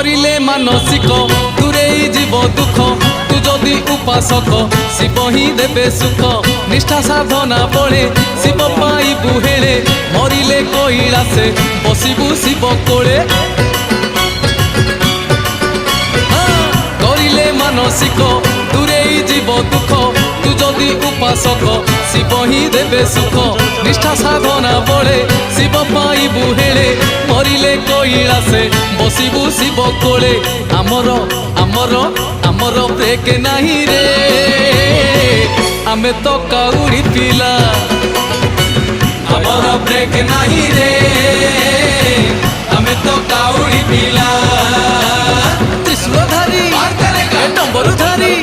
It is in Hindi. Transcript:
करिले मानसिक दूरेई जीव दुख तू जदि उपासक शिव ही देवे सुख निष्ठा साधना बड़े शिव पाइबु हेले मरिले कैलासे बसिबु शिव कोले करिले मानसिक दूरेई जीव दुख तू जदि उपासक शिव ही देवे सुख निष्ठा साधना बड़े शिव पाइबु हेले मरिले कैलासे बसिबु शिव कोले आमर आमर आमर ब्रेक नहीं रे आमे तो काउड़ी पिला आमर ब्रेक नहीं रे आमे तो काउड़ी पिला त्रिशूलधारी डंबरूधारी